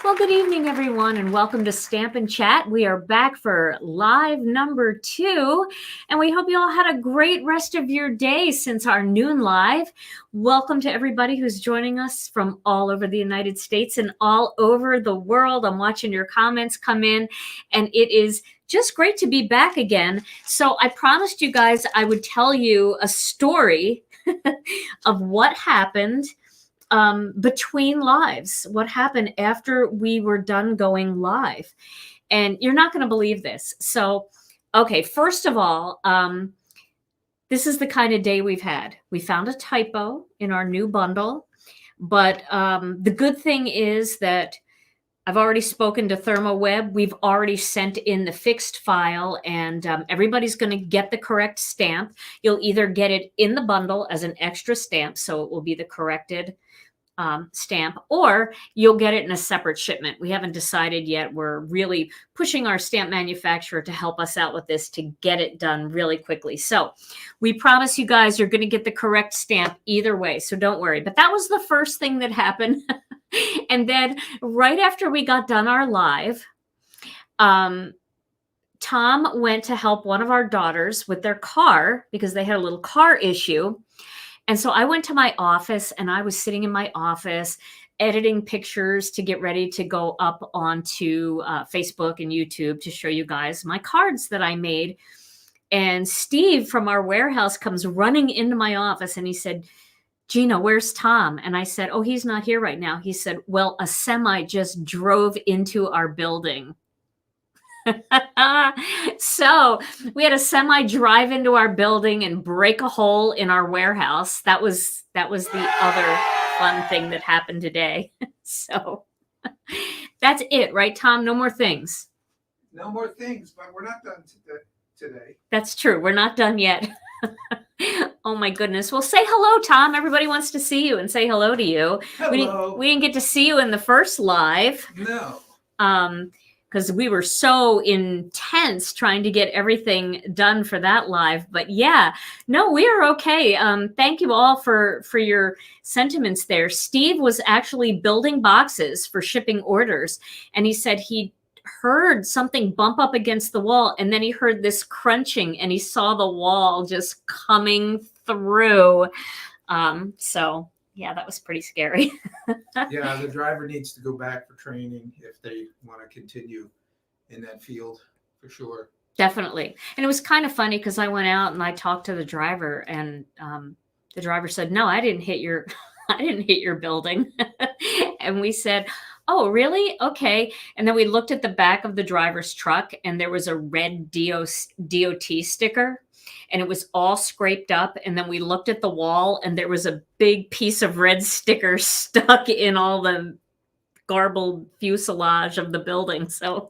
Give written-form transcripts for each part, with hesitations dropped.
Well, good evening, everyone, and welcome to Stamp and Chat. We are back for live number 2, and we hope you all had a great rest of your day since our noon live. Welcome to everybody who's joining us from all over the United States and all over the world. I'm watching your comments come in, and it is just great to be back again. So I promised you guys I would tell you a story of what happened between lives, what happened after we were done going live. And you're not going to believe this. So, okay, first of all, this is the kind of day we've had. We found a typo in our new bundle, but the good thing is that I've already spoken to ThermoWeb. We've already sent in the fixed file, and everybody's going to get the correct stamp. You'll either get it in the bundle as an extra stamp, so it will be the corrected stamp, or you'll get it in a separate shipment. We haven't decided yet. We're really pushing our stamp manufacturer to help us out with this to get it done really quickly. So we promise you guys you're going to get the correct stamp either way, so don't worry. But that was the first thing that happened. And then right after we got done our live, Tom went to help one of our daughters with their car because they had a little car issue. And so I went to my office, and I was sitting in my office editing pictures to get ready to go up onto Facebook and YouTube to show you guys my cards that I made. And Steve from our warehouse comes running into my office, and he said, "Gina, where's Tom?" And I said, "Oh, he's not here right now." He said, "Well, a semi just drove into our building." So we had a semi drive into our building and break a hole in our warehouse. That was the other fun thing that happened today. So that's it, right, Tom? No more things. No more things, but we're not done today. That's true. We're not done yet. Oh my goodness. Well, say hello, Tom. Everybody wants to see you and say hello to you. Hello. We didn't get to see you in the first live. No. Because we were so intense trying to get everything done for that live. But yeah, no, we are okay. Thank you all for your sentiments there. Steve was actually building boxes for shipping orders, and he said he heard something bump up against the wall, and then he heard this crunching, and he saw the wall just coming through. So yeah, that was pretty scary. Yeah, the driver needs to go back for training if they want to continue in that field, for sure. Definitely. And it was kind of funny because I went out and I talked to the driver, and the driver said, "No, I didn't hit your building." And we said, "Oh, really? Okay." And then we looked at the back of the driver's truck, and there was a red DOT sticker. And it was all scraped up. And then we looked at the wall, and there was a big piece of red sticker stuck in all the garbled fuselage of the building. So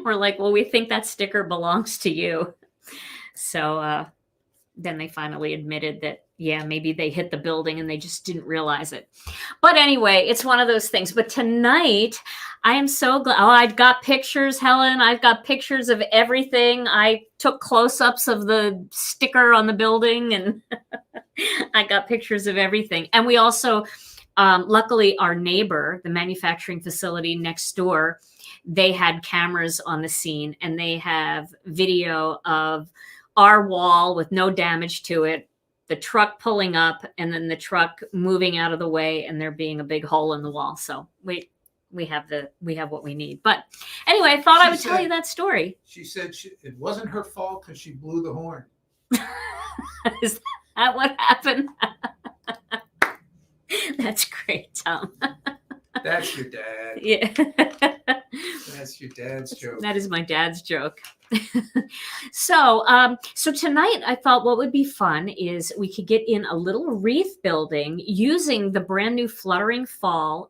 we're like, well, we think that sticker belongs to you. So then they finally admitted that, yeah, maybe they hit the building and they just didn't realize it. But anyway, it's one of those things. But tonight, I am so glad. Oh, I've got pictures, Helen. I've got pictures of everything. I took close-ups of the sticker on the building, and I got pictures of everything. And we also, luckily, our neighbor, the manufacturing facility next door, they had cameras on the scene, and they have video of our wall with no damage to it, the truck pulling up, and then the truck moving out of the way, and there being a big hole in the wall. So we have what we need. But anyway, I thought I would tell you that story. She said it wasn't her fault because she blew the horn. Is that what happened? That's great, Tom. That's your dad. Yeah. That's your dad's joke. That is my dad's joke. So tonight I thought what would be fun is we could get in a little wreath building using the brand new Fluttering Fall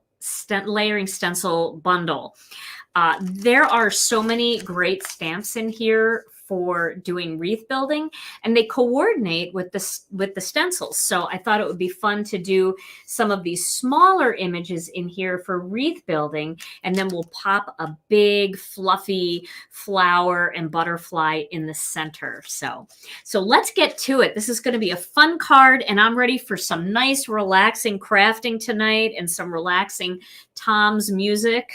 layering stencil bundle. There are so many great stamps in here for doing wreath building, and they coordinate with the stencils. So I thought it would be fun to do some of these smaller images in here for wreath building, and then we'll pop a big fluffy flower and butterfly in the center. So let's get to it. This is going to be a fun card, and I'm ready for some nice relaxing crafting tonight and some relaxing Tom's music.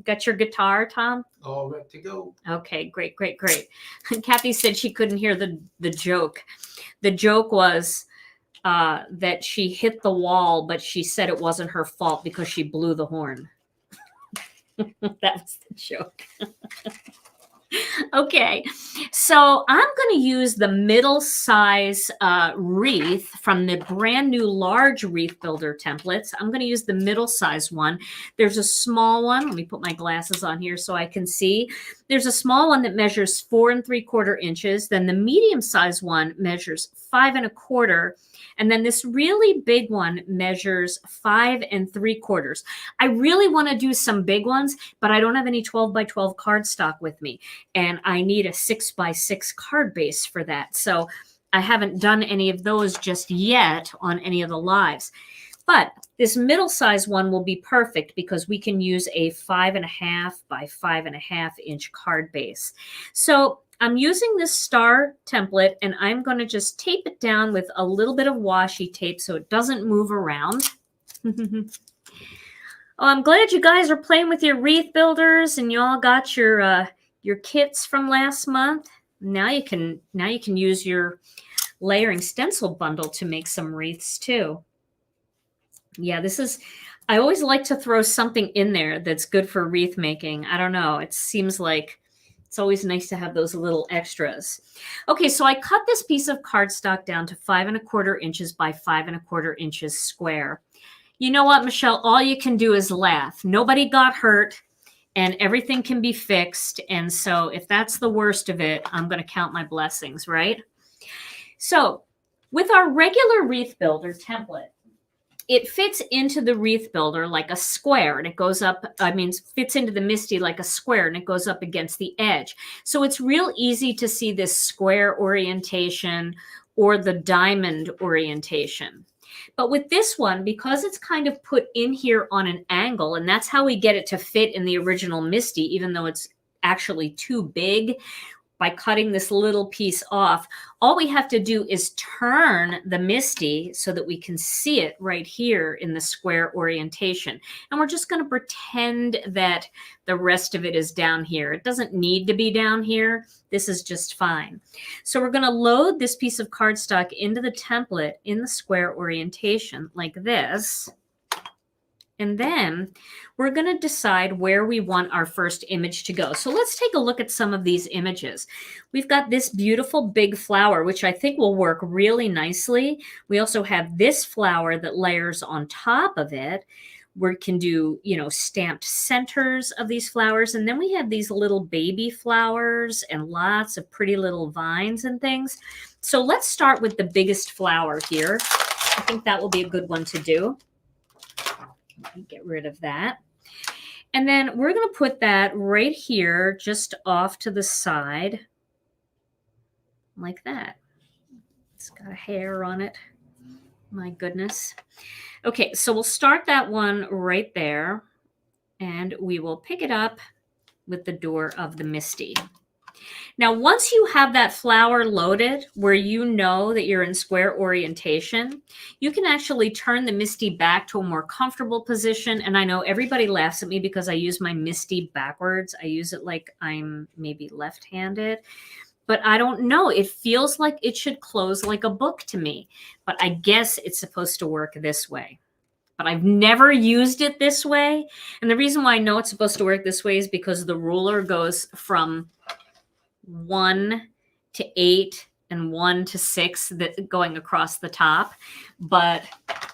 Got your guitar, Tom? All right to go. Okay, great. Kathy said she couldn't hear the joke. The joke was that she hit the wall, but she said it wasn't her fault because she blew the horn. That was the joke. Okay, so I'm going to use the middle size wreath from the brand new large wreath builder templates. I'm going to use the middle size one. There's a small one. Let me put my glasses on here so I can see. There's a small one that measures 4 3/4 inches. Then the medium size one measures 5 1/4. And then this really big one measures 5 3/4. I really want to do some big ones, but I don't have any 12 by 12 cardstock with me. And I need a 6 by 6 card base for that. So I haven't done any of those just yet on any of the lives. But this middle size one will be perfect because we can use a 5 1/2 by 5 1/2 inch card base. So I'm using this star template, and I'm going to just tape it down with a little bit of washi tape so it doesn't move around. Oh, I'm glad you guys are playing with your wreath builders and you all got your kits from last month. Now you can use your layering stencil bundle to make some wreaths too. Yeah, I always like to throw something in there that's good for wreath making. I don't know. It seems like it's always nice to have those little extras. Okay, so I cut this piece of cardstock down to 5 1/4 inches by 5 1/4 inches square. You know what, Michelle? All you can do is laugh. Nobody got hurt, and everything can be fixed. And so if that's the worst of it, I'm going to count my blessings, right? So with our regular wreath builder template, it fits into the wreath builder like a square, and it goes up, fits into the MISTI like a square, and it goes up against the edge. So it's real easy to see this square orientation or the diamond orientation. But with this one, because it's kind of put in here on an angle, and that's how we get it to fit in the original MISTI, even though it's actually too big, by cutting this little piece off, all we have to do is turn the MISTI so that we can see it right here in the square orientation. And we're just going to pretend that the rest of it is down here. It doesn't need to be down here. This is just fine. So we're going to load this piece of cardstock into the template in the square orientation like this. And then we're going to decide where we want our first image to go. So let's take a look at some of these images. We've got this beautiful big flower, which I think will work really nicely. We also have this flower that layers on top of it. We can do, stamped centers of these flowers. And then we have these little baby flowers and lots of pretty little vines and things. So let's start with the biggest flower here. I think that will be a good one to do. Get rid of that. And then we're going to put that right here, just off to the side, like that. It's got a hair on it. My goodness. Okay, so we'll start that one right there, and we will pick it up with the door of the MISTI. Now, once you have that flower loaded where you know that you're in square orientation, you can actually turn the MISTI back to a more comfortable position. And I know everybody laughs at me because I use my MISTI backwards. I use it like I'm maybe left-handed. But I don't know. It feels like it should close like a book to me. But I guess it's supposed to work this way. But I've never used it this way. And the reason why I know it's supposed to work this way is because the ruler goes from 1 to 8 and 1 to 6 that going across the top. But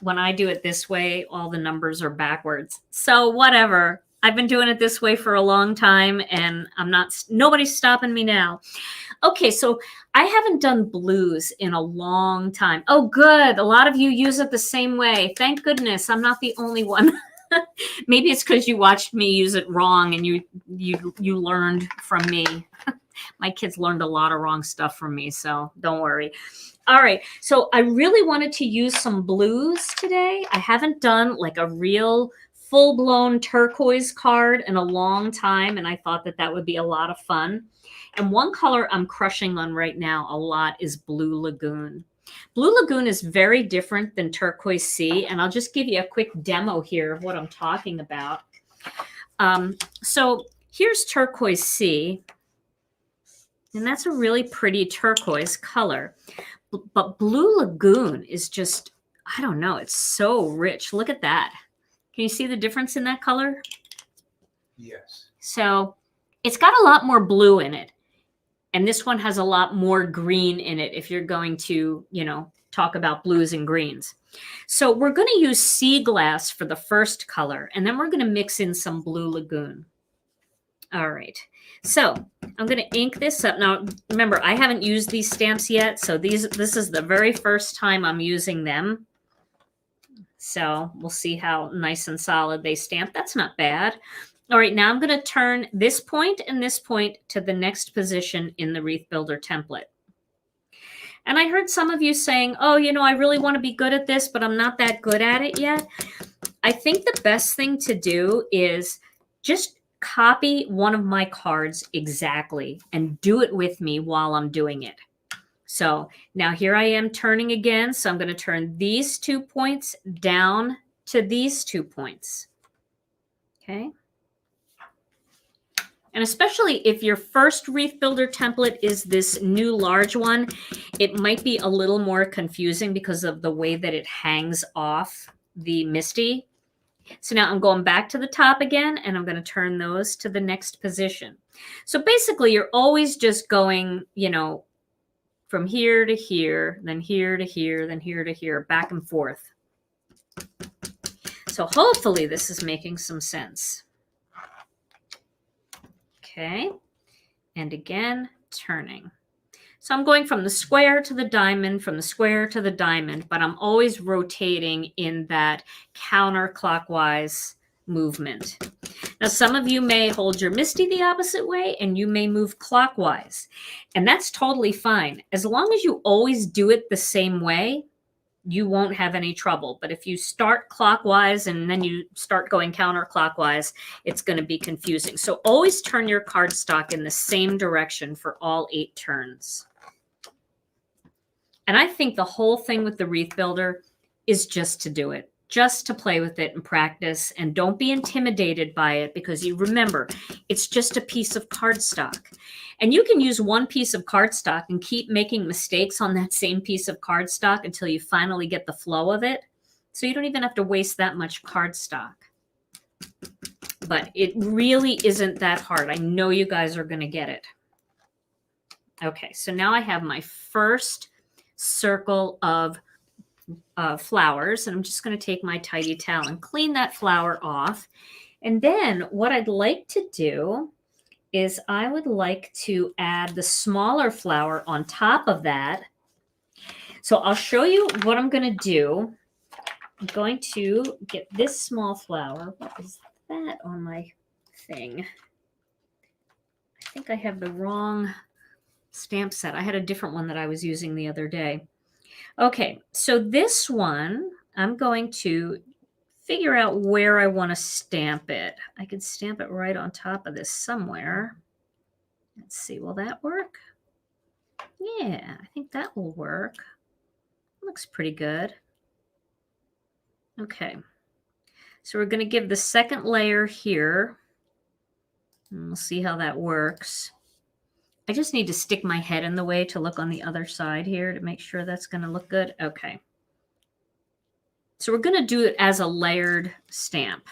when I do it this way, all the numbers are backwards. So whatever. I've been doing it this way for a long time, and nobody's stopping me now. Okay, so I haven't done blues in a long time. Oh, good. A lot of you use it the same way. Thank goodness. I'm not the only one. Maybe it's because you watched me use it wrong and you learned from me. My kids learned a lot of wrong stuff from me, so don't worry. All right, so I really wanted to use some blues today. I haven't done like a real full-blown turquoise card in a long time, and I thought that that would be a lot of fun. And one color I'm crushing on right now a lot is Blue Lagoon. Blue Lagoon is very different than Turquoise Sea, and I'll just give you a quick demo here of what I'm talking about. So here's Turquoise Sea, and that's a really pretty turquoise color. But Blue Lagoon is just, I don't know, it's so rich. Look at that. Can you see the difference in that color? Yes. So it's got a lot more blue in it. And this one has a lot more green in it if you're going to, you know, talk about blues and greens. So we're going to use sea glass for the first color, and then we're going to mix in some Blue Lagoon. All right. So I'm going to ink this up. Now, remember, I haven't used these stamps yet, so this is the very first time I'm using them. So we'll see how nice and solid they stamp. That's not bad. All right, now I'm going to turn this point and this point to the next position in the Wreath Builder template. And I heard some of you saying, oh, you know, I really want to be good at this, but I'm not that good at it yet. I think the best thing to do is just copy one of my cards exactly and do it with me while I'm doing it. So now here I am turning again. So I'm going to turn these 2 points down to these 2 points. Okay. And especially if your first Wreath Builder template is this new large one, it might be a little more confusing because of the way that it hangs off the Misty. So now I'm going back to the top again, and I'm going to turn those to the next position. So basically, you're always just going, you know, from here to here, then here to here, then here to here, back and forth. So hopefully this is making some sense. Okay, and again, turning. So I'm going from the square to the diamond, from the square to the diamond, but I'm always rotating in that counterclockwise movement. Now, some of you may hold your Misty the opposite way, and you may move clockwise, and that's totally fine. As long as you always do it the same way, you won't have any trouble. But if you start clockwise and then you start going counterclockwise, it's going to be confusing. So always turn your cardstock in the same direction for all 8 turns. And I think the whole thing with the Wreath Builder is just to do it, just to play with it and practice. And don't be intimidated by it, because you remember, it's just a piece of cardstock. And you can use one piece of cardstock and keep making mistakes on that same piece of cardstock until you finally get the flow of it. So you don't even have to waste that much cardstock. But it really isn't that hard. I know you guys are going to get it. Okay, so now I have my first circle of flowers, and I'm just going to take my tidy towel and clean that flower off. And then what I'd like to do is I would like to add the smaller flower on top of that. So I'll show you what I'm going to do. I'm going to get this small flower. What is that on my thing? I think I have the wrong stamp set. I had a different one that I was using the other day. Okay, so this one, I'm going to figure out where I want to stamp it. I could stamp it right on top of this somewhere. Let's see, will that work? Yeah, I think that will work. Looks pretty good. Okay, so we're going to give the second layer here, and we'll see how that works. I just need to stick my head in the way to look on the other side here to make sure that's going to look good. Okay. So we're going to do it as a layered stamp.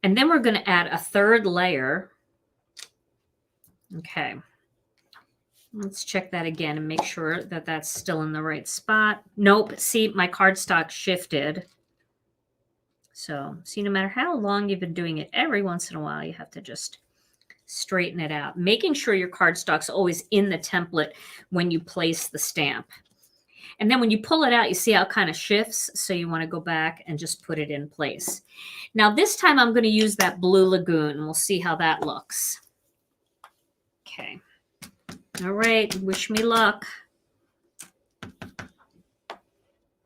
And then we're going to add a third layer. Okay. Let's check that again and make sure that that's still in the right spot. Nope. See, my cardstock shifted. So, see, no matter how long you've been doing it, every once in a while you have to just straighten it out, making sure your cardstock's always in the template when you place the stamp. And then when you pull it out, you see how it kind of shifts. So you want to go back and just put it in place. Now this time I'm going to use that Blue Lagoon, and we'll see how that looks. Okay. All right. Wish me luck.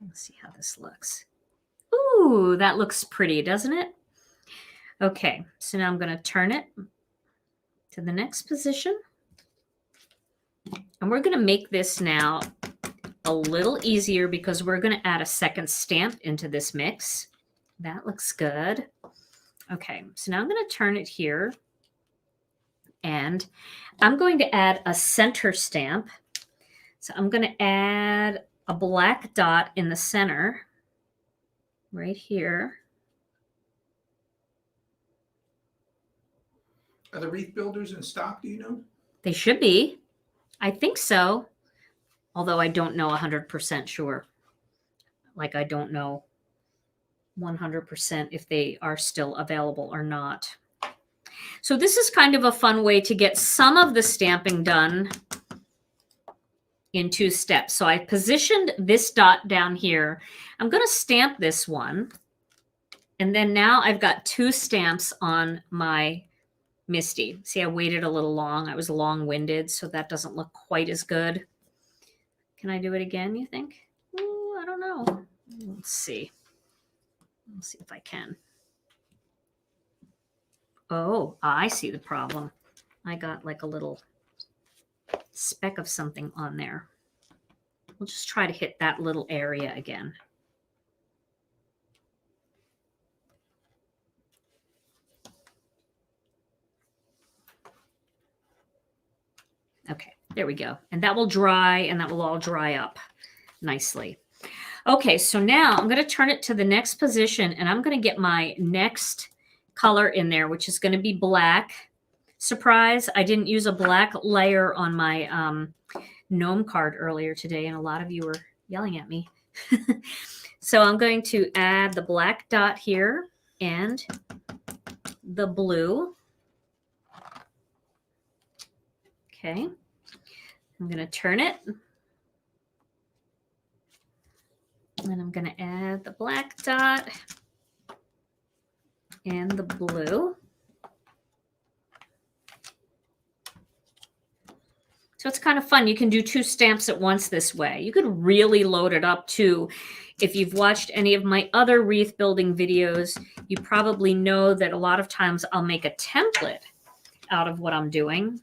Let's see how this looks. Ooh, that looks pretty, doesn't it? Okay. So now I'm going to turn it to the next position. And we're going to make this now a little easier because we're going to add a second stamp into this mix. That looks good. Okay, so now I'm going to turn it here. And I'm going to add a center stamp. So I'm going to add a black dot in the center right here. Are the wreath builders in stock, do you know? They should be. I think so. Although I don't know 100% sure. Like I don't know 100% if they are still available or not. So this is kind of a fun way to get some of the stamping done in 2 steps. So I positioned this dot down here. I'm going to stamp this one. And then now I've got 2 stamps on my Misty. See, I waited a little long. I was long-winded, so that doesn't look quite as good. Can I do it again, you think? Ooh, I don't know. Let's see. Let's see if I can. Oh, I see the problem. I got like a little speck of something on there. We'll just try to hit that little area again. Okay, there we go. And that will dry, and that will all dry up nicely. Okay, so now I'm going to turn it to the next position, and I'm going to get my next color in there, which is going to be black. Surprise, I didn't use a black layer on my gnome card earlier today, and a lot of you were yelling at me. So I'm going to add the black dot here and the blue. Okay, I'm going to turn it. And I'm going to add the black dot and the blue. So it's kind of fun. You can do 2 stamps at once this way. You could really load it up too. If you've watched any of my other wreath building videos, you probably know that a lot of times I'll make a template out of what I'm doing.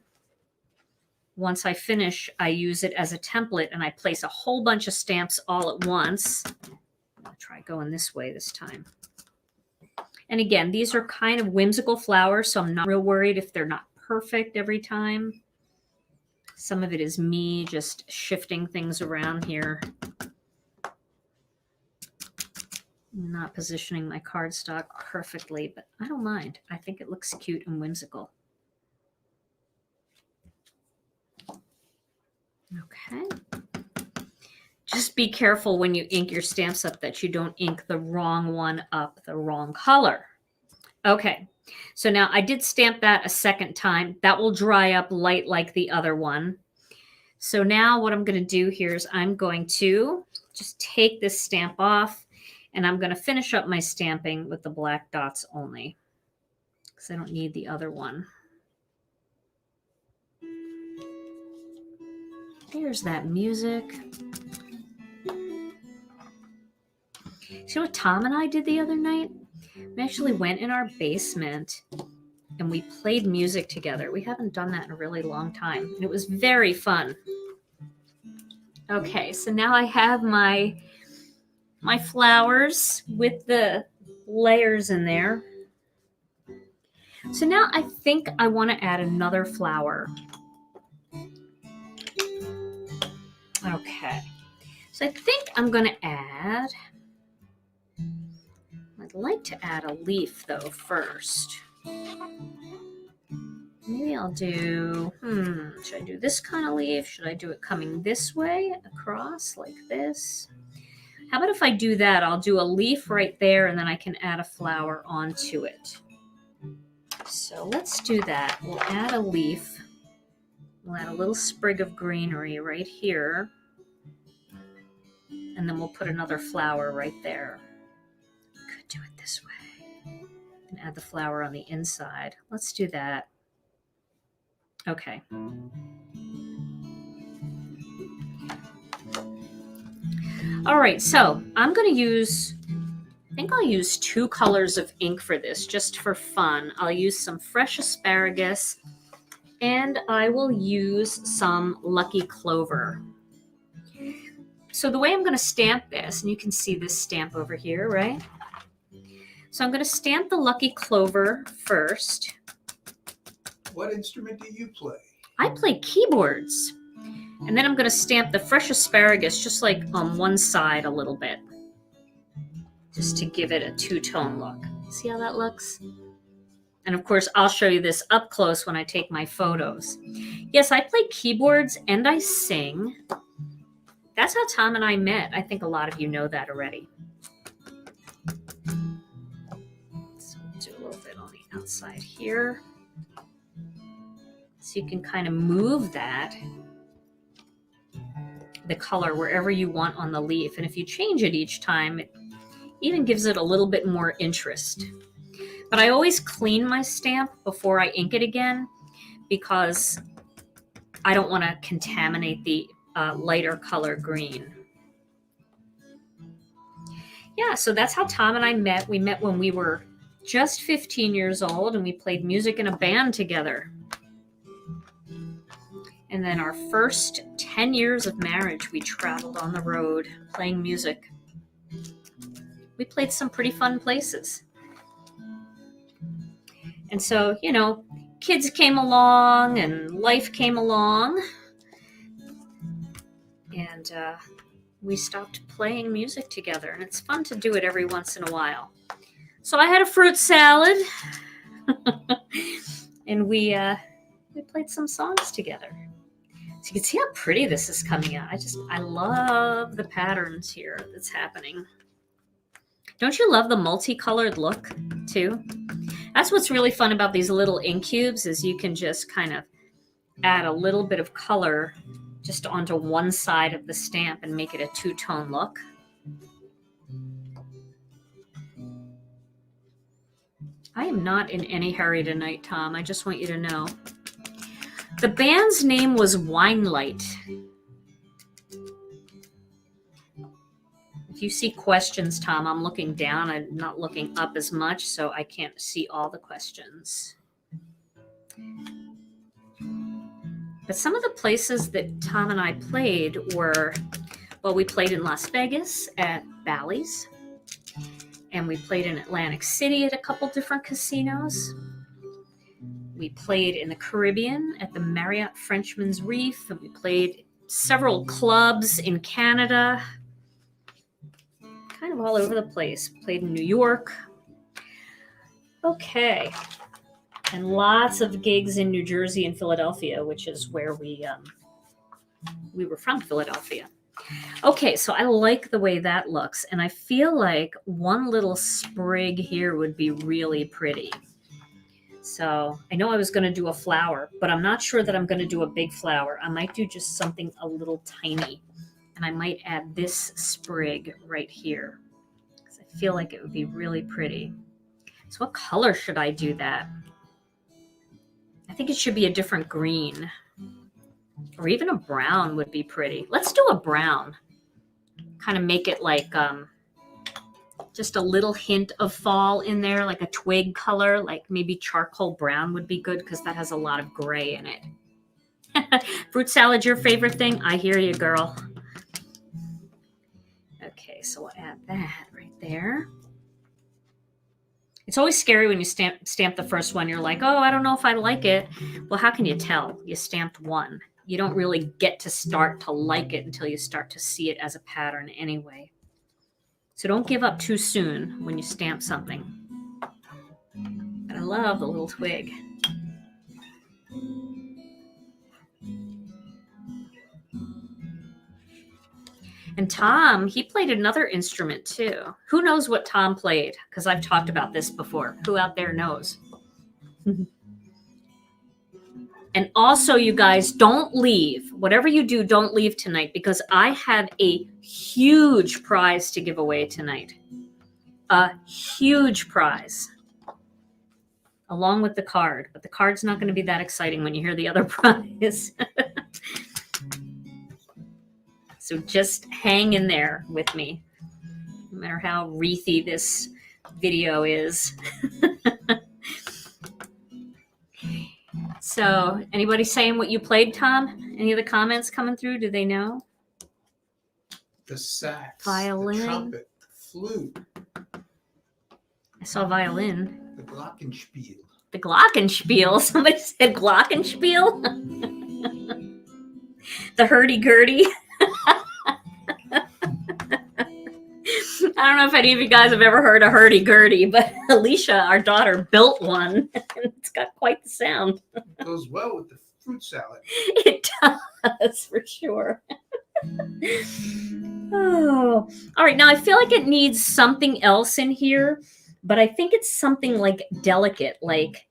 Once I finish, I use it as a template and I place a whole bunch of stamps all at once. I'll try going this way this time. And again, these are kind of whimsical flowers, so I'm not real worried if they're not perfect every time. Some of it is me just shifting things around here. Not positioning my cardstock perfectly, but I don't mind. I think it looks cute and whimsical. Okay. Just be careful when you ink your stamps up that you don't ink the wrong one up the wrong color. Okay, so now I did stamp that a second time. That will dry up light like the other one. So now what I'm going to do here is I'm going to just take this stamp off, and I'm going to finish up my stamping with the black dots only because I don't need the other one. Here's that music. See what Tom and I did the other night? We actually went in our basement and we played music together. We haven't done that in a really long time. And it was very fun. Okay, so now I have my flowers with the layers in there. So now I think I want to add another flower. Okay, so I think I'm going to add, I'd like to add a leaf though first. Maybe I'll do, should I do this kind of leaf? Should I do it coming this way across like this? How about if I do that? I'll do a leaf right there and then I can add a flower onto it. So let's do that. We'll add a leaf. We'll add a little sprig of greenery right here. And then we'll put another flower right there. Could do it this way. And add the flower on the inside. Let's do that. Okay. All right, so I'm going to use, I think I'll use 2 colors of ink for this, just for fun. I'll use some fresh asparagus, and I will use some Lucky Clover. So the way I'm going to stamp this, and you can see this stamp over here, right? So I'm going to stamp the Lucky Clover first. What instrument do you play? I play keyboards. And then I'm going to stamp the fresh asparagus just like on one side a little bit, just to give it a two-tone look. See how that looks? And of course, I'll show you this up close when I take my photos. Yes, I play keyboards and I sing. That's how Tom and I met. I think a lot of you know that already. So we'll do a little bit on the outside here. So you can kind of move that, the color, wherever you want on the leaf. And if you change it each time, it even gives it a little bit more interest. But I always clean my stamp before I ink it again, because I don't want to contaminate the lighter color green. Yeah, so that's how Tom and I met. We met when we were just 15 years old, and we played music in a band together. And then our first 10 years of marriage, we traveled on the road playing music. We played some pretty fun places. And so, you know, kids came along and life came along. And we stopped playing music together. And it's fun to do it every once in a while. So I had a fruit salad. And we played some songs together. So you can see how pretty this is coming out. I love the patterns here that's happening. Don't you love the multicolored look too? That's what's really fun about these little ink cubes, is you can just kind of add a little bit of color just onto one side of the stamp and make it a two-tone look. I am not in any hurry tonight, Tom. I just want you to know. The band's name was Winelight. If you see questions, Tom, I'm looking down. I'm not looking up as much, so I can't see all the questions. But some of the places that Tom and I played were, well, we played in Las Vegas at Bally's, and we played in Atlantic City at a couple different casinos. We played in the Caribbean at the Marriott Frenchman's Reef, and we played several clubs in Canada, kind of all over the place. Played in New York. Okay. And lots of gigs in New Jersey and Philadelphia, which is where we were from, Philadelphia. Okay, so I like the way that looks, and I feel like one little sprig here would be really pretty. So I know I was going to do a flower, but I'm not sure that I'm going to do a big flower. I might do just something a little tiny, and I might add this sprig right here, because I feel like it would be really pretty. So what color should I do that? I think it should be a different green, or even a brown would be pretty. Let's do a brown. Kind of make it like just a little hint of fall in there, like a twig color, like maybe charcoal brown would be good, because that has a lot of gray in it. Fruit salad, your favorite thing? I hear you, girl. Okay, so we'll add that right there. It's always scary when you stamp the first one. You're like, oh, I don't know if I like it. Well, how can you tell? You stamped one. You don't really get to start to like it until you start to see it as a pattern anyway. So don't give up too soon when you stamp something. But I love the little twig. And Tom, he played another instrument too. Who knows what Tom played? Because I've talked about this before. Who out there knows? And also, you guys, don't leave. Whatever you do, don't leave tonight, because I have a huge prize to give away tonight. A huge prize. along with the card. But the card's not going to be that exciting when you hear the other prize. So just hang in there with me, no matter how wreathy this video is. So anybody saying what you played, Tom? Any of the comments coming through? Do they know? The sax, Violin. the trumpet, the flute. I saw violin. The glockenspiel. The glockenspiel. Somebody said glockenspiel. The hurdy-gurdy. I don't know if any of you guys have ever heard a hurdy-gurdy, but Alicia, our daughter, built one. And it's got quite the sound. It goes well with the fruit salad. It does, for sure. Oh, all right. Now I feel like it needs something else in here, but I think it's something like delicate, like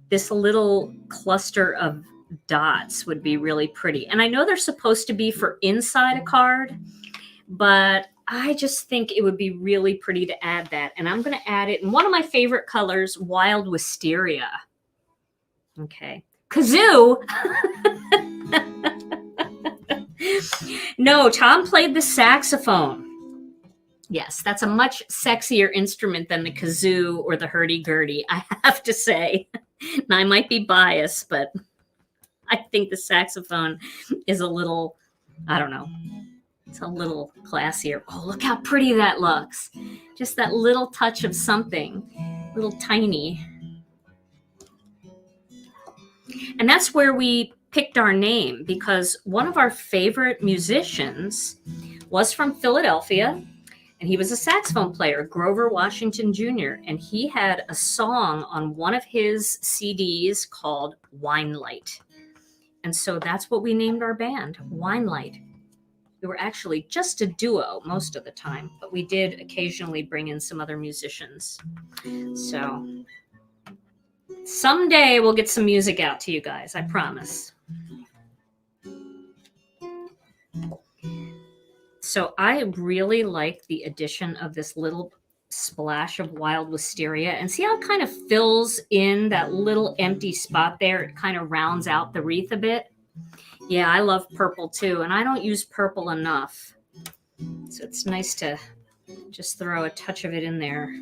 this little cluster of dots would be really pretty. And I know they're supposed to be for inside a card, but I just think it would be really pretty to add that. And I'm going to add it in one of my favorite colors, Wild Wisteria. Okay. Kazoo. No, Tom played the saxophone. Yes, that's a much sexier instrument than the kazoo or the hurdy-gurdy, I have to say. Now, I might be biased, but I think the saxophone is a little, I don't know, it's a little classier. Oh, look how pretty that looks. Just that little touch of something, little tiny. And that's where we picked our name, because one of our favorite musicians was from Philadelphia, and he was a saxophone player, Grover Washington Jr., and he had a song on one of his CDs called Wine Light. And so that's what we named our band, Wine Light. We were actually just a duo most of the time, but we did occasionally bring in some other musicians. So someday we'll get some music out to you guys, I promise. So I really like the addition of this little splash of Wild Wisteria. And see how it kind of fills in that little empty spot there? It kind of rounds out the wreath a bit. Yeah, I love purple too, and I don't use purple enough. So it's nice to just throw a touch of it in there.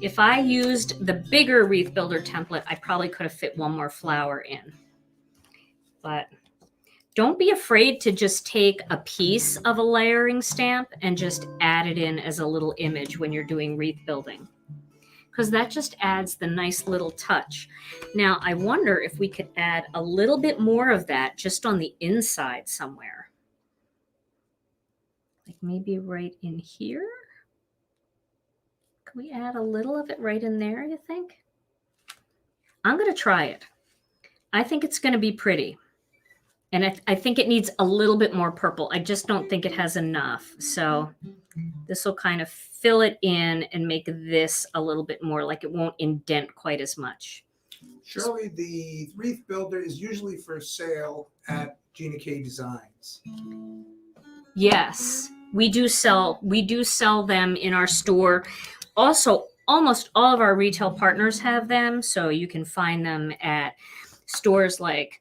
If I used the bigger wreath builder template, I probably could have fit one more flower in. But don't be afraid to just take a piece of a layering stamp and just add it in as a little image when you're doing wreath building, because that just adds the nice little touch. Now, I wonder if we could add a little bit more of that just on the inside somewhere. Like maybe right in here. Can we add a little of it right in there, you think? I'm going to try it. I think it's going to be pretty. And I think it needs a little bit more purple. I just don't think it has enough. So this will kind of fill it in and make this a little bit more, like it won't indent quite as much. Shirley, the wreath builder is usually for sale at Gina K Designs. Yes, we do sell them in our store. Also, almost all of our retail partners have them, so you can find them at stores like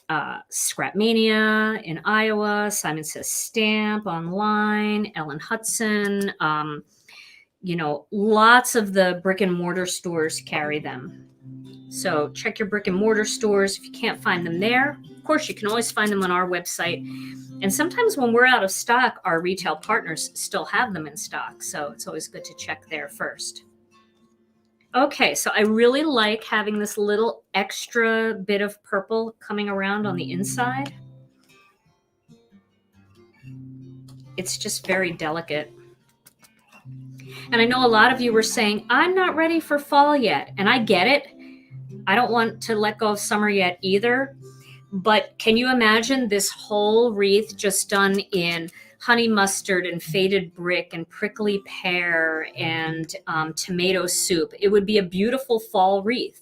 Scrapmania in Iowa, Simon Says Stamp online, Ellen Hudson. Lots of the brick and mortar stores carry them. So check your brick and mortar stores. If you can't find them there, of course, you can always find them on our website. And sometimes when we're out of stock, our retail partners still have them in stock. So it's always good to check there first. Okay, so I really like having this little extra bit of purple coming around on the inside. It's just very delicate. And I know a lot of you were saying, I'm not ready for fall yet. And I get it. I don't want to let go of summer yet either. But can you imagine this whole wreath just done in honey mustard and faded brick and prickly pear and tomato soup? It would be a beautiful fall wreath.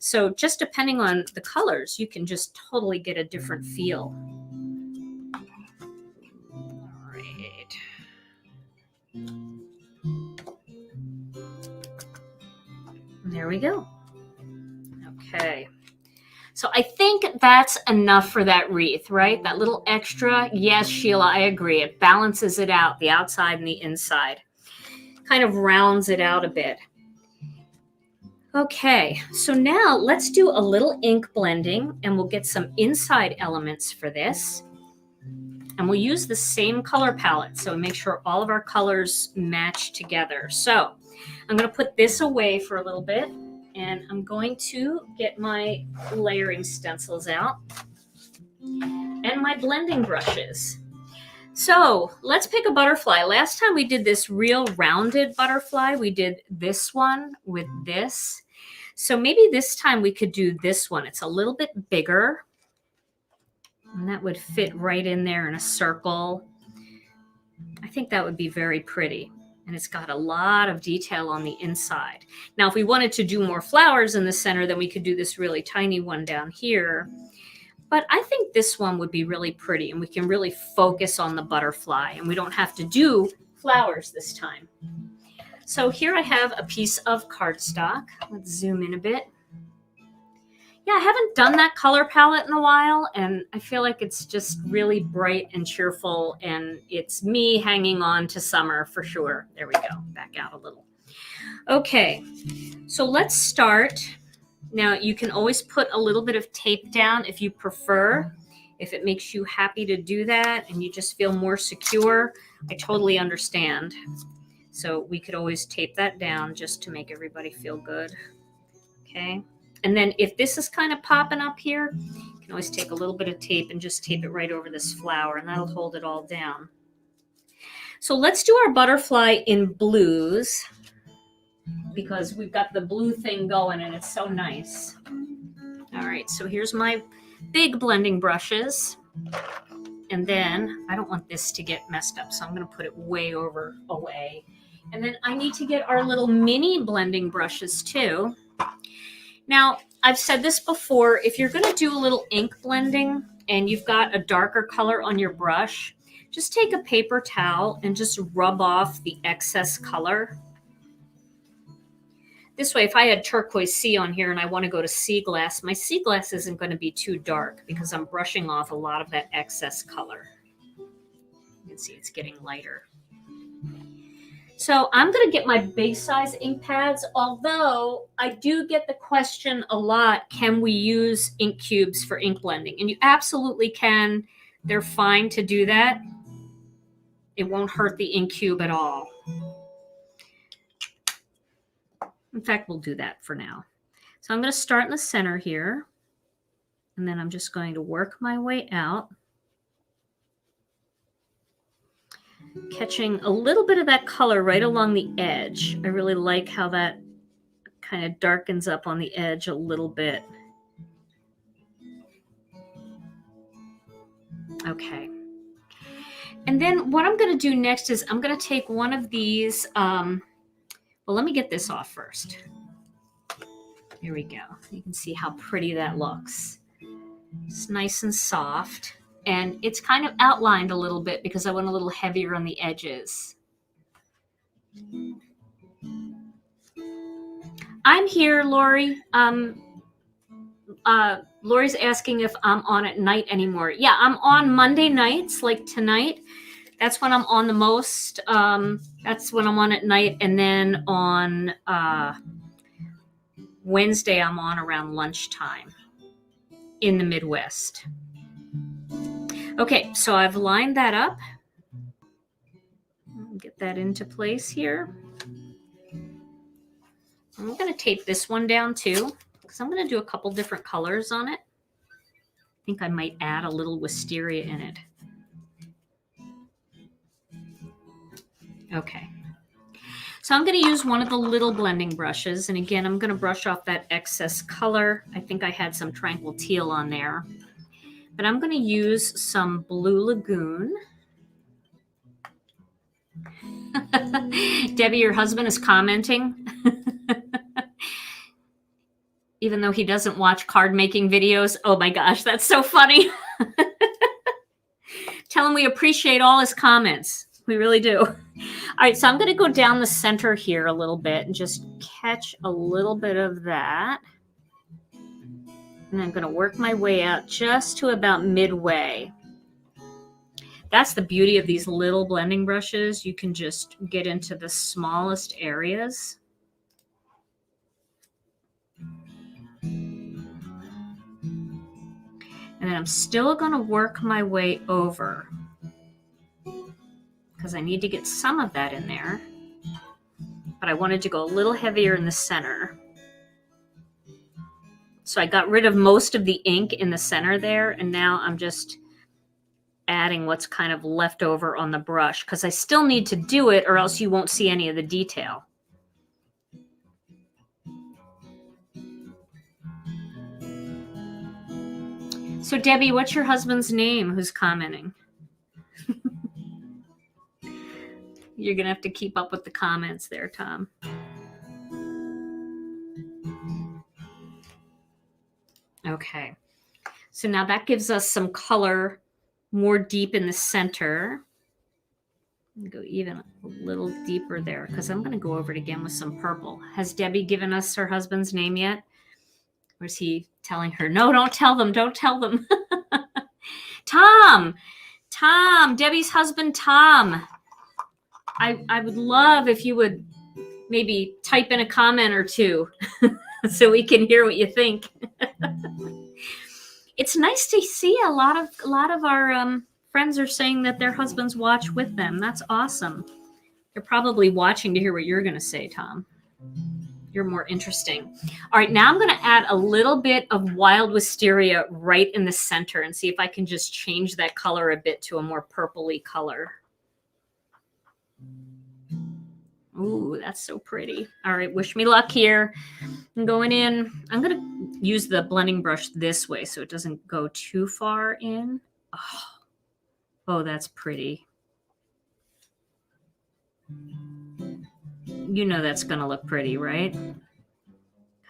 So just depending on the colors, you can just totally get a different feel. All right. There we go. Okay. So I think that's enough for that wreath, right? That little extra. Yes, Sheila, I agree. It balances it out, the outside and the inside. Kind of rounds it out a bit. Okay, so now let's do a little ink blending, and we'll get some inside elements for this. And we'll use the same color palette, so make sure all of our colors match together. So I'm going to put this away for a little bit, and I'm going to get my layering stencils out and my blending brushes. So let's pick a butterfly. Last time we did this real rounded butterfly. We did this one with this. So maybe this time we could do this one. It's a little bit bigger. And that would fit right in there in a circle. I think that would be very pretty. And it's got a lot of detail on the inside. Now, if we wanted to do more flowers in the center, then we could do this really tiny one down here. But I think this one would be really pretty, and we can really focus on the butterfly, and we don't have to do flowers this time. So here I have a piece of cardstock. Let's zoom in a bit. Yeah, I haven't done that color palette in a while, and I feel like it's just really bright and cheerful, and it's me hanging on to summer for sure. There we go, back out a little. Okay, so let's start. Now, you can always put a little bit of tape down if you prefer, if it makes you happy to do that and you just feel more secure. I totally understand. So we could always tape that down just to make everybody feel good. Okay. And then if this is kind of popping up here, you can always take a little bit of tape and just tape it right over this flower, and that'll hold it all down. So let's do our butterfly in blues, because we've got the blue thing going and it's so nice. All right, so here's my big blending brushes. And then I don't want this to get messed up, so I'm going to put it way over away. And then I need to get our little mini blending brushes too. Now, I've said this before, if you're going to do a little ink blending and you've got a darker color on your brush, just take a paper towel and just rub off the excess color. This way, if I had turquoise sea on here and I want to go to sea glass, my sea glass isn't going to be too dark because I'm brushing off a lot of that excess color. You can see it's getting lighter. So I'm going to get my big size ink pads, although I do get the question a lot, can we use ink cubes for ink blending? And you absolutely can. They're fine to do that. It won't hurt the ink cube at all. In fact, we'll do that for now. So I'm going to start in the center here, and then I'm just going to work my way out, catching a little bit of that color right along the edge. I really like how that kind of darkens up on the edge a little bit. Okay. And then what I'm going to do next is I'm going to take one of these, well, let me get this off first. Here we go. You can see how pretty that looks. It's nice and soft. And it's kind of outlined a little bit because I went a little heavier on the edges. I'm here, Lori. Lori's asking if I'm on at night anymore. Yeah, I'm on Monday nights, like tonight. That's when I'm on the most. That's when I'm on at night. And then on Wednesday, I'm on around lunchtime in the Midwest. Okay, so I've lined that up. Get that into place here. I'm going to tape this one down too, because I'm going to do a couple different colors on it. I think I might add a little wisteria in it. Okay. So I'm going to use one of the little blending brushes. And again, I'm going to brush off that excess color. I think I had some tranquil teal on there. But I'm going to use some blue Lagoon. Debbie, your husband is commenting. Even though he doesn't watch card making videos. Oh my gosh, that's so funny. Tell him we appreciate all his comments. We really do. right, so I'm going to go down the center here a little bit and just catch a little bit of that. And I'm going to work my way out just to about midway. That's the beauty of these little blending brushes. You can just get into the smallest areas. And then I'm still going to work my way over because I need to get some of that in there. But I wanted to go a little heavier in the center. So I got rid of most of the ink in the center there, and now I'm just adding what's kind of left over on the brush because I still need to do it or else you won't see any of the detail. So Debbie, what's your husband's name who's commenting? You're going to have to keep up with the comments there, Tom. Okay. So now that gives us some color more deep in the center. Go even a little deeper there because I'm going to go over it again with some purple. Has Debbie given us her husband's name yet? Or is he telling her, no, don't tell them, don't tell them. Tom, Debbie's husband, Tom. I would love if you would maybe type in a comment or two so we can hear what you think. It's nice to see a lot of our friends are saying that their husbands watch with them. That's awesome. They're probably watching to hear what you're going to say, Tom. You're more interesting. All right, now I'm going to add a little bit of wild wisteria right in the center and see if I can just change that color a bit to a more purpley color. Ooh, that's so pretty. All right, wish me luck here. I'm going in. I'm going to use the blending brush this way so it doesn't go too far in. Oh, that's pretty. You know that's going to look pretty, right?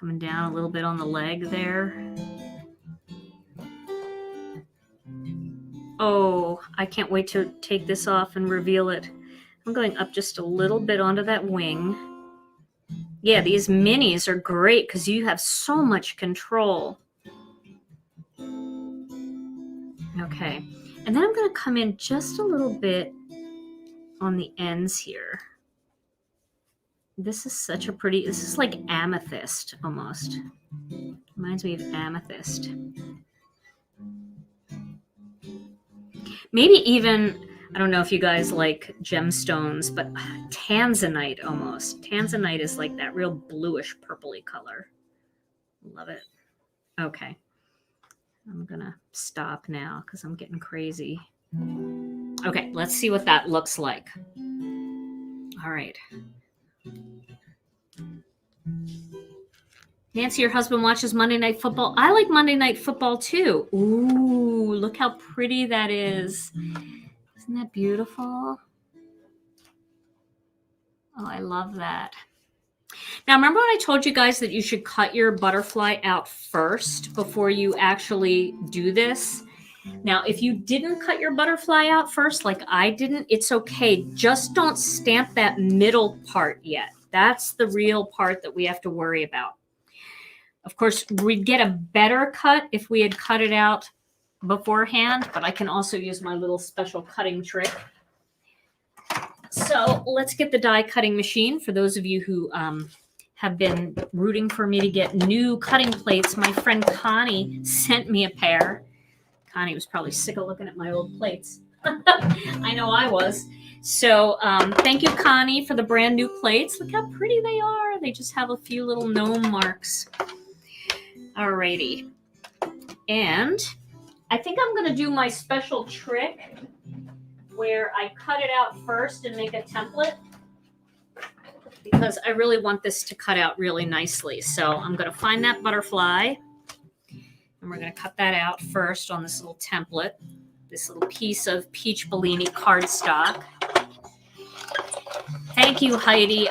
Coming down a little bit on the leg there. Oh, I can't wait to take this off and reveal it. I'm going up just a little bit onto that wing. Yeah, these minis are great because you have so much control. Okay, and then I'm going to come in just a little bit on the ends here. This is such a pretty, this is like amethyst almost. Reminds me of amethyst. Maybe even, I don't know if you guys like gemstones, but tanzanite almost. Tanzanite is like that real bluish purpley color. Love it. Okay. I'm going to stop now because I'm getting crazy. Okay, let's see what that looks like. All right. Nancy, your husband watches Monday Night Football. I like Monday Night Football too. Ooh, look how pretty that is. Isn't that beautiful? Oh, I love that. Now, remember when I told you guys that you should cut your butterfly out first before you actually do this? Now, if you didn't cut your butterfly out first, like I didn't, it's okay. Just don't stamp that middle part yet. That's the real part that we have to worry about. Of course, we'd get a better cut if we had cut it out beforehand, but I can also use my little special cutting trick. So let's get the die cutting machine. For those of you who have been rooting for me to get new cutting plates, my friend Connie sent me a pair. Connie was probably sick of looking at my old plates. I know I was. So thank you, Connie, for the brand new plates. Look how pretty they are. They just have a few little gnome marks. Alrighty. And I think I'm going to do my special trick where I cut it out first and make a template because I really want this to cut out really nicely. So I'm going to find that butterfly and we're going to cut that out first on this little template, this little piece of Peach Bellini cardstock. Thank you, Heidi.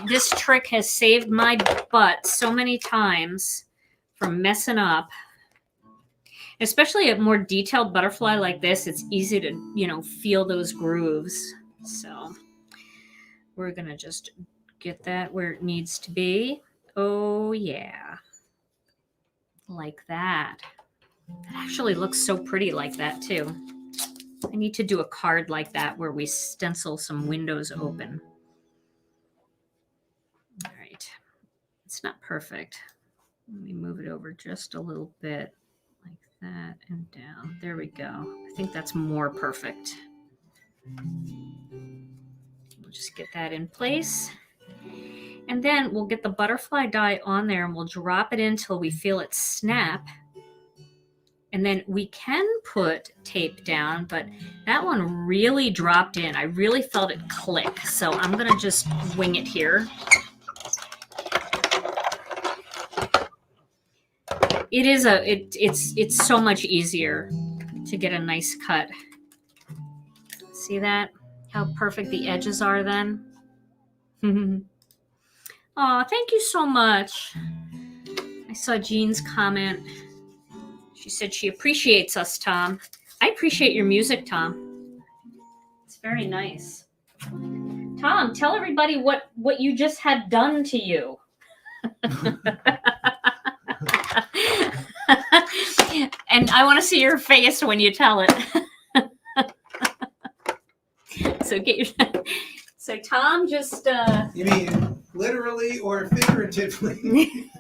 This trick has saved my butt so many times from messing up. Especially a more detailed butterfly like this, it's easy to, feel those grooves. So we're going to just get that where it needs to be. Oh, yeah. Like that. It actually looks so pretty like that, too. I need to do a card like that where we stencil some windows open. All right. It's not perfect. Let me move it over just a little bit like that and down. There we go. I think that's more perfect. We'll just get that in place. And then we'll get the butterfly die on there and we'll drop it in till we feel it snap. And then we can put tape down, but that one really dropped in. I really felt it click. So I'm going to just wing it here. It is it's so much easier to get a nice cut. See that? How perfect the edges are then? Oh, thank you so much. I saw Jean's comment. She said she appreciates us, Tom. I appreciate your music, Tom. It's very nice. Tom, tell everybody what you just had done to you. And I want to see your face when you tell it. So Tom just You mean literally or figuratively?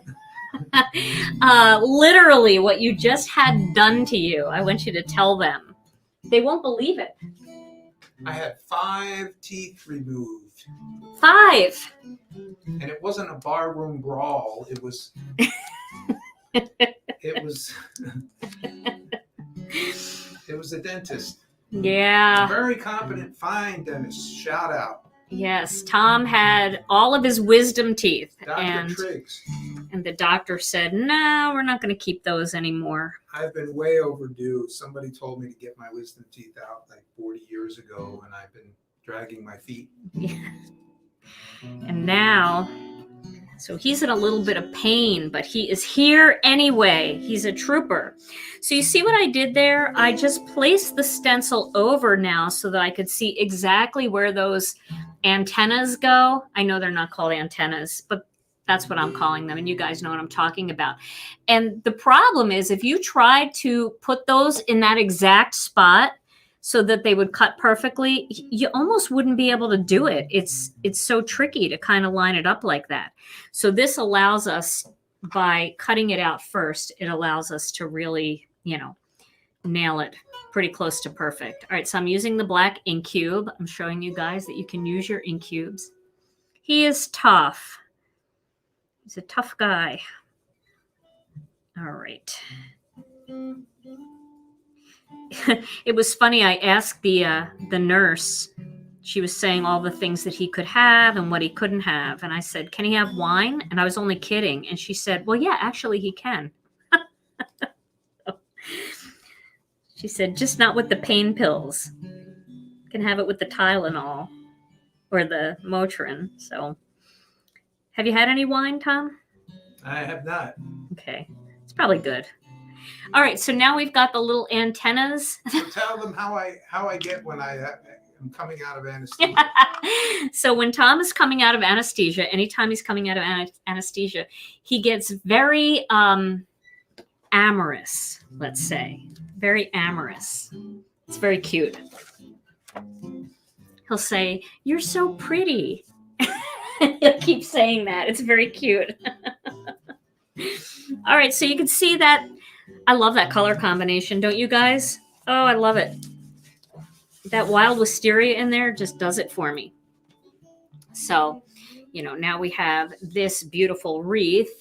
Literally what you just had done to you. I want you to tell them. They won't believe it. I had 5 teeth removed. 5. And it wasn't a barroom brawl. It was it was a dentist. Yeah. A very competent, fine dentist. Shout out. Yes, Tom had all of his wisdom teeth. Dr. Triggs. And the doctor said, no, we're not going to keep those anymore. I've been way overdue. Somebody told me to get my wisdom teeth out like 40 years ago, and I've been dragging my feet. Yeah. And now, so he's in a little bit of pain, but he is here anyway. He's a trooper. So you see what I did there? I just placed the stencil over now so that I could see exactly where those antennas go. I know they're not called antennas, but that's what I'm calling them. And you guys know what I'm talking about. And the problem is if you tried to put those in that exact spot so that they would cut perfectly, you almost wouldn't be able to do it. It's so tricky to kind of line it up like that. So this allows us, by cutting it out first, it allows us to really, nail it pretty close to perfect. All right, so I'm using the black ink cube. I'm showing you guys that you can use your ink cubes. He is tough. He's a tough guy. All right. It was funny. I asked the nurse. She was saying all the things that he could have and what he couldn't have. And I said, can he have wine? And I was only kidding. And she said, well, yeah, actually he can. She said, just not with the pain pills. Can have it with the Tylenol or the Motrin. So have you had any wine, Tom? I have not. Okay. It's probably good. All right. So now we've got the little antennas. So tell them how I get when I am coming out of anesthesia. So when Tom is coming out of anesthesia, anytime he's coming out of anesthesia, he gets very amorous, let's say. Very amorous. It's very cute. He'll say, you're so pretty. He'll keep saying that. It's very cute. All right, so you can see that. I love that color combination, don't you guys? Oh, I love it. That wild wisteria in there just does it for me. So, now we have this beautiful wreath.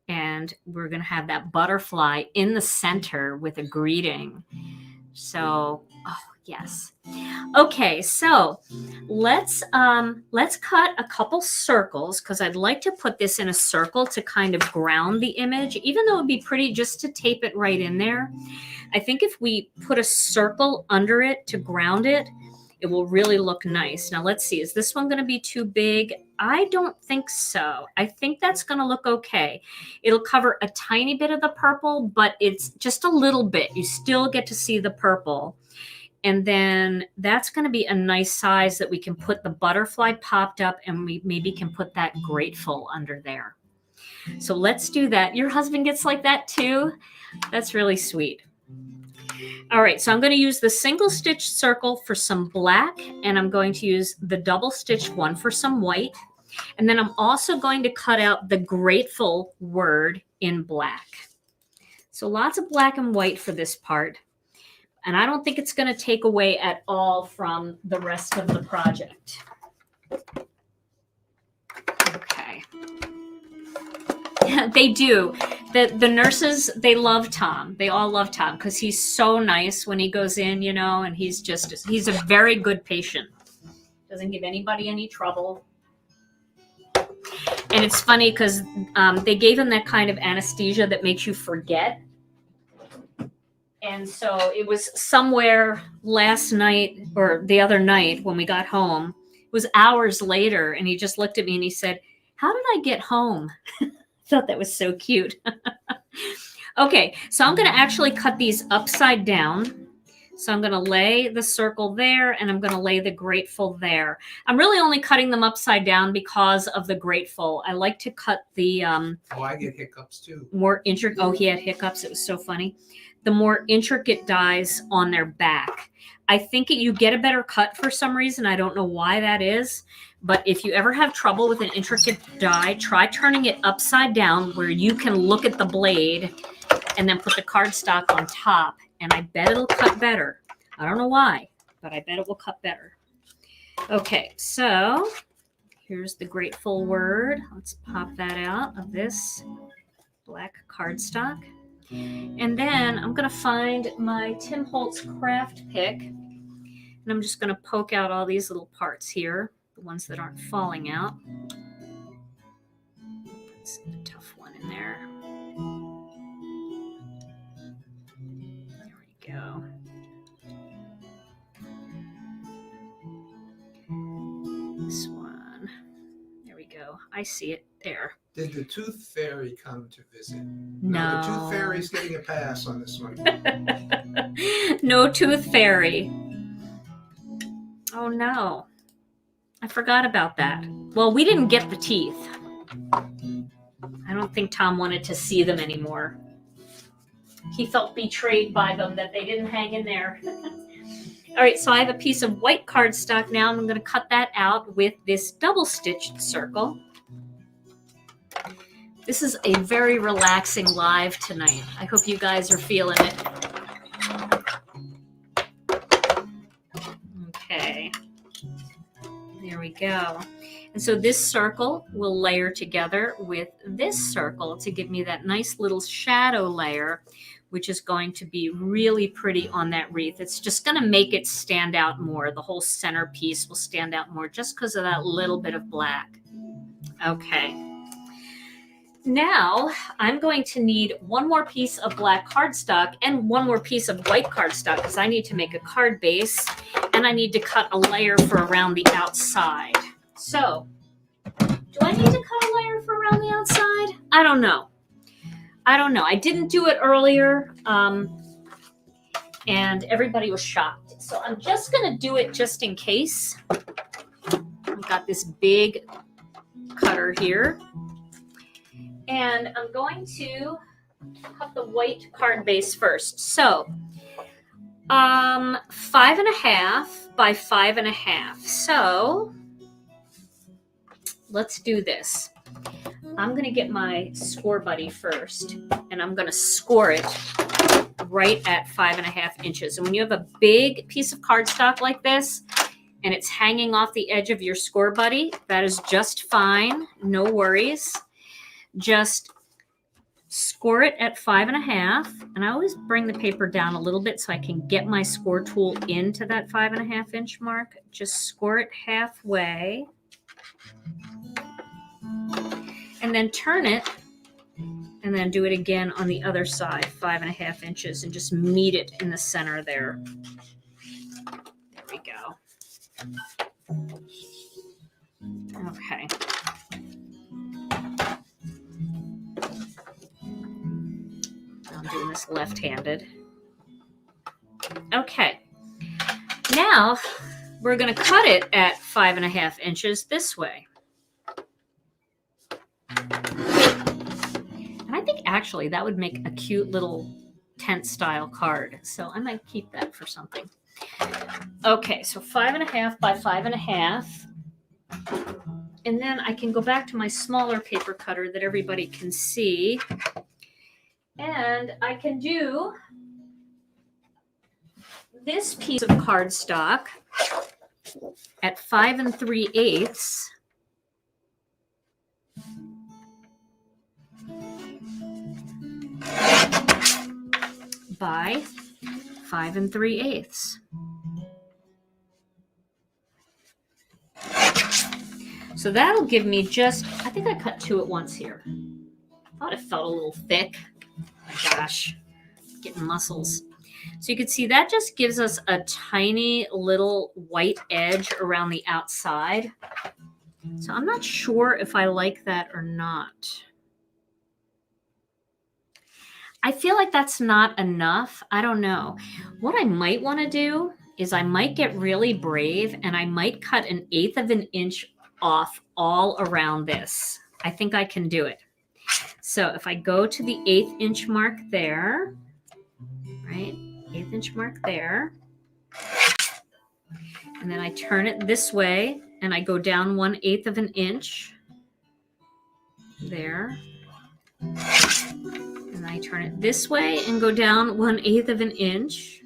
And we're going to have that butterfly in the center with a greeting. So, oh, yes. Okay, so let's cut a couple circles because I'd like to put this in a circle to kind of ground the image, even though it'd be pretty just to tape it right in there. I think if we put a circle under it to ground it, it will really look nice. Now let's see, is this one going to be too big? I don't think so. I think that's going to look okay. It'll cover a tiny bit of the purple, but it's just a little bit. You still get to see the purple. And then that's going to be a nice size that we can put the butterfly popped up, and we maybe can put that grateful under there. So let's do that. Your husband gets like that too? That's really sweet. All right, so I'm going to use the single stitch circle for some black, and I'm going to use the double stitch one for some white. And then I'm also going to cut out the grateful word in black. So lots of black and white for this part. And I don't think it's going to take away at all from the rest of the project. Okay. They do. The nurses, they love Tom. They all love Tom because he's so nice when he goes in, you know, and he's a very good patient. Doesn't give anybody any trouble. And it's funny because they gave him that kind of anesthesia that makes you forget. And so it was somewhere last night or the other night when we got home. It was hours later, and he just looked at me and he said, "How did I get home?" I thought that was so cute. Okay, so I'm going to actually cut these upside down. So I'm going to lay the circle there, and I'm going to lay the grateful there. I'm really only cutting them upside down because of the grateful. I like to cut the... Oh, I get hiccups too. More intricate... Oh, he had hiccups. It was so funny. The more intricate dies on their back. I think you get a better cut for some reason. I don't know why that is. But if you ever have trouble with an intricate die, try turning it upside down where you can look at the blade and then put the cardstock on top. And I bet it'll cut better. I don't know why, but I bet it will cut better. Okay, so here's the grateful word. Let's pop that out of this black cardstock. And then I'm going to find my Tim Holtz craft pick. And I'm just going to poke out all these little parts here, the ones that aren't falling out. That's a tough one in there. There we go. This one. There we go. I see it there. Did the Tooth Fairy come to visit? No. The Tooth Fairy's getting a pass on this one. No Tooth Fairy. Oh no. I forgot about that. Well, we didn't get the teeth. I don't think Tom wanted to see them anymore. He felt betrayed by them that they didn't hang in there. All right, so I have a piece of white cardstock now, and I'm going to cut that out with this double-stitched circle. This is a very relaxing live tonight. I hope you guys are feeling it. Okay. There we go. And so this circle will layer together with this circle to give me that nice little shadow layer, which is going to be really pretty on that wreath. It's just going to make it stand out more. The whole center piece will stand out more just because of that little bit of black. Okay. Now I'm going to need one more piece of black cardstock and one more piece of white cardstock because I need to make a card base and I need to cut a layer for around the outside. So, do I need to cut a layer for around the outside? I don't know. I didn't do it earlier, and everybody was shocked. So I'm just going to do it just in case. I've got this big cutter here. And I'm going to cut the white card base first. So, 5.5 by 5.5. So, let's do this. I'm going to get my score buddy first, and I'm going to score it right at 5.5 inches. And when you have a big piece of cardstock like this, and it's hanging off the edge of your score buddy, that is just fine. No worries. Just score it at 5.5, and I always bring the paper down a little bit so I can get my score tool into that 5.5 inch mark. Just score it halfway, and then turn it, and then do it again on the other side, 5.5 inches, and just meet it in the center there. There we go. Okay. I'm doing this left-handed. Okay. Now we're going to cut it at 5.5 inches this way. And I think actually that would make a cute little tent style card. So I might keep that for something. Okay, so 5.5 by 5.5. And then I can go back to my smaller paper cutter that everybody can see. And I can do this piece of cardstock at 5 3/8 by 5 3/8. So that'll give me just, I think I cut 2 at once here. I thought it felt a little thick. Oh my gosh, getting muscles. So you can see that just gives us a tiny little white edge around the outside. So I'm not sure if I like that or not. I feel like that's not enough. I don't know. What I might want to do is I might get really brave and I might cut 1/8 of an inch off all around this. I think I can do it. So if I go to the 1/8 inch mark there, right? 1/8 inch mark there. And then I turn it this way and I go down 1/8 of an inch there. And I turn it this way and go down 1/8 of an inch.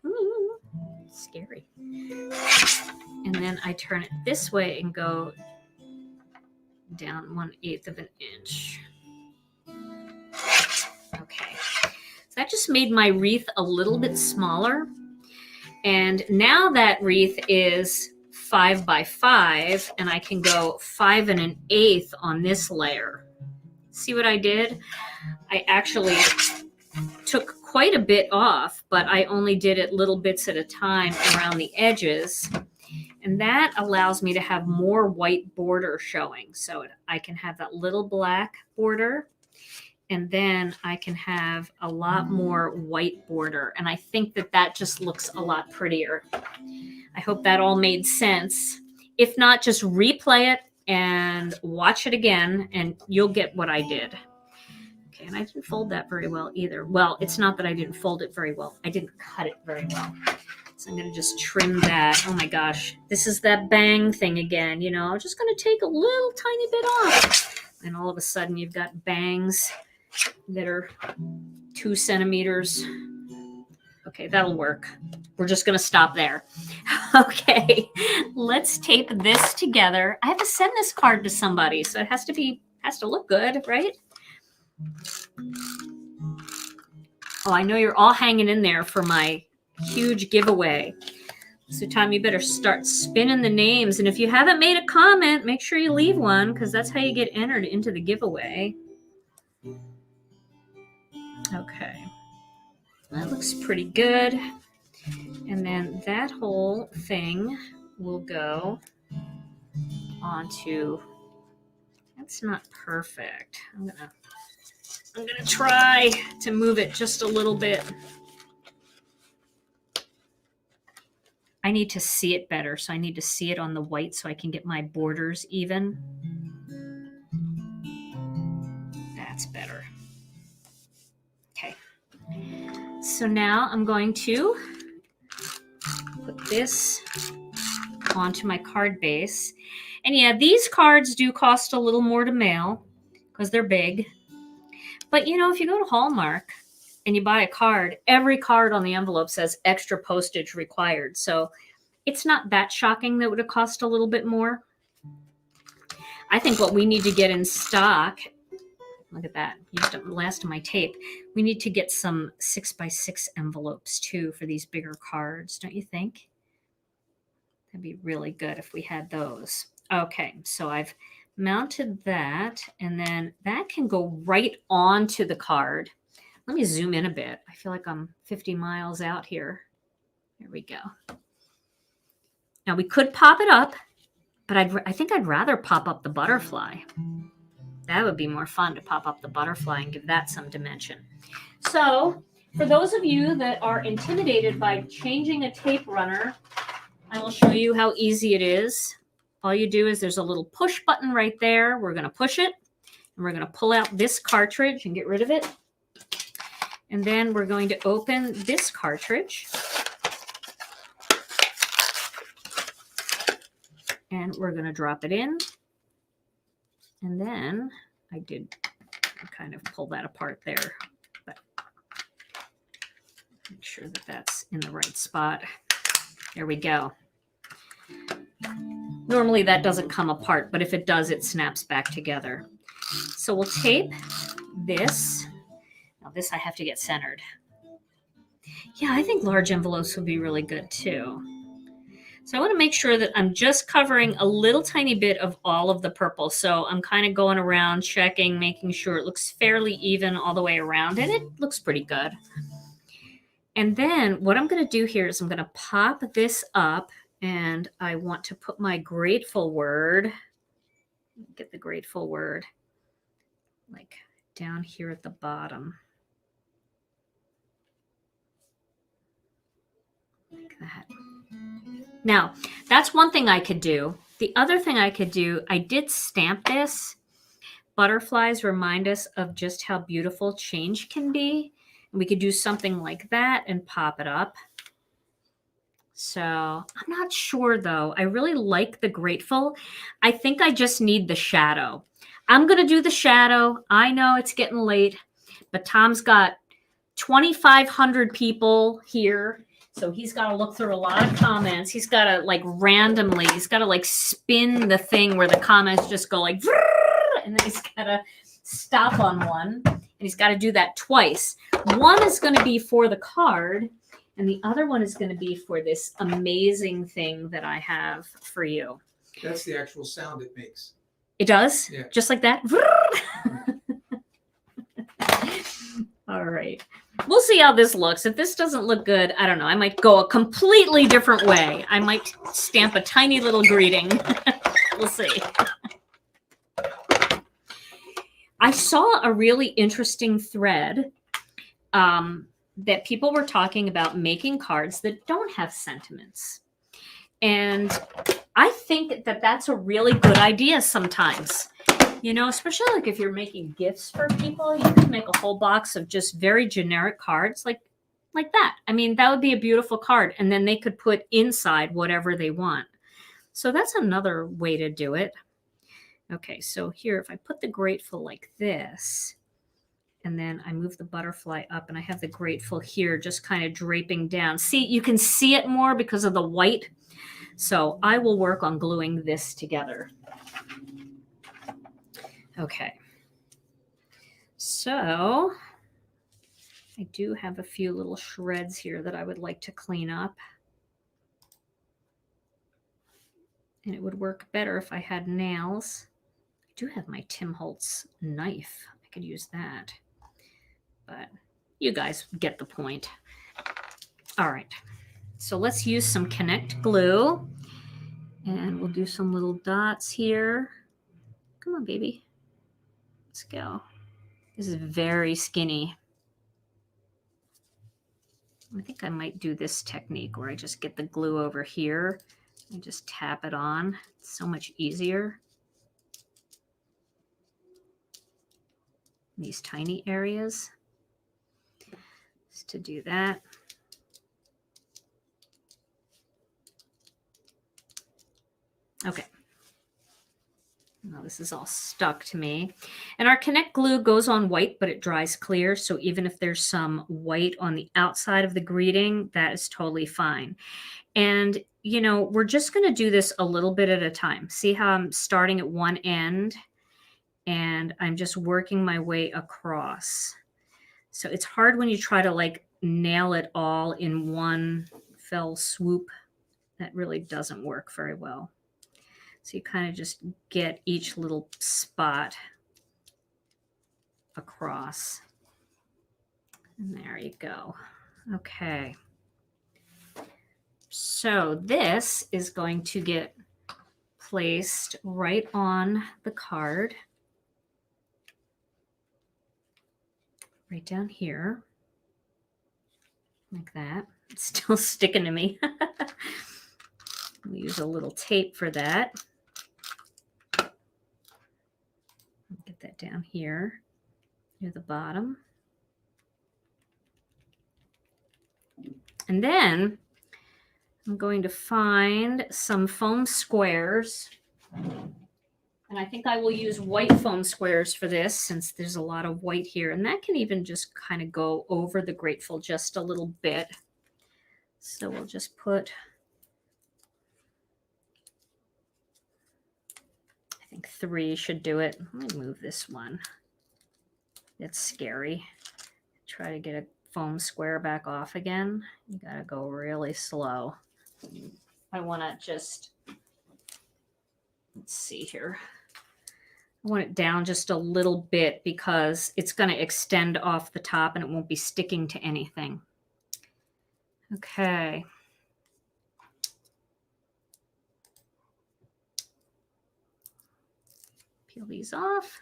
Ooh, scary. And then I turn it this way and go down 1/8 of an inch. Okay. So that just made my wreath a little bit smaller. And now that wreath is 5 by 5, and I can go 5 1/8 on this layer. See what I did? I actually took quite a bit off, but I only did it little bits at a time around the edges. And that allows me to have more white border showing. So I can have that little black border, and then I can have a lot more white border. And I think that that just looks a lot prettier. I hope that all made sense. If not, just replay it and watch it again, and you'll get what I did. Okay, and I didn't fold that very well either. Well, it's not that I didn't fold it very well. I didn't cut it very well. So I'm going to just trim that. Oh my gosh, this is that bang thing again. You know, I'm just going to take a little tiny bit off. And all of a sudden you've got bangs that are 2 centimeters. Okay, that'll work. We're just going to stop there. Okay, let's tape this together. I have to send this card to somebody, so it has to look good, right? Oh, I know you're all hanging in there for my huge giveaway. So Tom, you better start spinning the names. And if you haven't made a comment, make sure you leave one, because that's how you get entered into the giveaway. Okay. That looks pretty good. And then that whole thing will go onto, that's not perfect. I'm gonna try to move it just a little bit. I need to see it better, so I need to see it on the white so I can get my borders even. That's better. Okay. So now I'm going to put this onto my card base. And yeah, these cards do cost a little more to mail because they're big. But you know, if you go to Hallmark and you buy a card, every card on the envelope says extra postage required. So it's not that shocking that it would cost a little bit more. I think what we need to get in stock, look at that, used up the last of my tape. We need to get some 6x6 envelopes too for these bigger cards, don't you think? That'd be really good if we had those. Okay, so I've mounted that, and then that can go right onto the card. Let me zoom in a bit. I feel like I'm 50 miles out here. There we go. Now we could pop it up, but I think I'd rather pop up the butterfly. That would be more fun to pop up the butterfly and give that some dimension. So For those of you that are intimidated by changing a tape runner, I will show you how easy it is. All you do is there's a little push button right there. We're going to push it, and we're going to pull out this cartridge and get rid of it. And then we're going to open this cartridge. And we're going to drop it in. And then I did kind of pull that apart there, but make sure that that's in the right spot. There we go. Normally that doesn't come apart, but if it does, it snaps back together. So we'll tape this. Now this I have to get centered. Yeah, I think large envelopes would be really good too. So I want to make sure that I'm just covering a little tiny bit of all of the purple. So I'm kind of going around, checking, making sure it looks fairly even all the way around, and it looks pretty good. And then what I'm going to do here is I'm going to pop this up, and I want to put my grateful word, get the grateful word, like down here at the bottom. Like that. Now, that's one thing I could do. The other thing I could do, I did stamp this. Butterflies remind us of just how beautiful change can be. And we could do something like that and pop it up. So I'm not sure, though. I really like the grateful. I think I just need the shadow. I'm going to do the shadow. I know it's getting late, but Tom's got 2,500 people here. So he's got to look through a lot of comments. He's got to like randomly, he's got to like spin the thing where the comments just go like, and then he's got to stop on one. And he's got to do that twice. One is going to be for the card, and the other one is going to be for this amazing thing that I have for you. That's the actual sound it makes. It does? Yeah. Just like that? All right. We'll see how this looks. If this doesn't look good, I don't know. I might go a completely different way. I might stamp a tiny little greeting. We'll see. I saw a really interesting thread that people were talking about making cards that don't have sentiments. And I think that that's a really good idea sometimes. You know, especially like if you're making gifts for people, you can make a whole box of just very generic cards like that. I mean, that would be a beautiful card. And then they could put inside whatever they want. So that's another way to do it. Okay, so here, if I put the grateful like this, and then I move the butterfly up, and I have the grateful here just kind of draping down. See, you can see it more because of the white. So I will work on gluing this together. Okay, so I do have a few little shreds here that I would like to clean up. And it would work better if I had nails. I do have my Tim Holtz knife. I could use that. But you guys get the point. All right, so let's use some Connect glue. And we'll do some little dots here. Come on, baby. Let's go. This is very skinny. I think I might do this technique where I just get the glue over here and just tap it on. It's so much easier. These tiny areas. Just to do that. Okay. Now this is all stuck to me. And our Connect glue goes on white, but it dries clear. So even if there's some white on the outside of the greeting, that is totally fine. And, you know, we're just going to do this a little bit at a time. See how I'm starting at one end and I'm just working my way across. So it's hard when you try to like nail it all in one fell swoop. That really doesn't work very well. So you kind of just get each little spot across. And there you go. Okay. So this is going to get placed right on the card. Right down here. like that. It's still sticking to me. We use a little tape for that. Get that down here near the bottom. And then I'm going to find some foam squares. And I think I will use white foam squares for this since there's a lot of white here. And that can even just kind of go over the grateful just a little bit. So we'll just put, I think 3 should do it. Let me move this one. It's scary. Try to get a foam square back off again. You gotta go really slow. I want to just, let's see here. I want it down just a little bit because it's going to extend off the top and it won't be sticking to anything. Okay. Peel these off.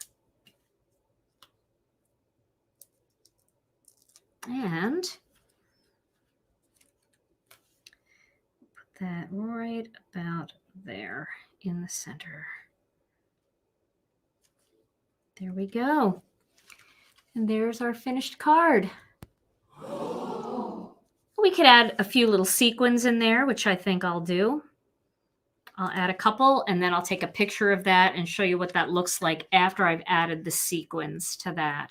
And put that right about there in the center. There we go. And there's our finished card. We could add a few little sequins in there, which I think I'll do. I'll add a couple and then I'll take a picture of that and show you what that looks like after I've added the sequins to that.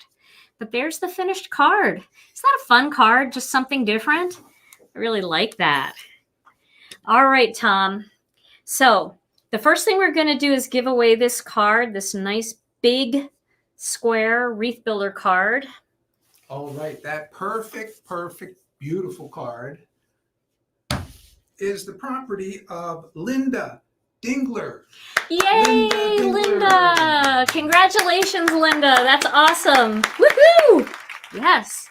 But there's the finished card. Is that a fun card? Just something different? I really like that. All right, Tom. So the first thing we're going to do is give away this card, this nice big square wreath builder card. All right, that perfect, beautiful card is the property of Linda Dingler. Yay, Linda! Congratulations, Linda. That's awesome. Woohoo! Yes.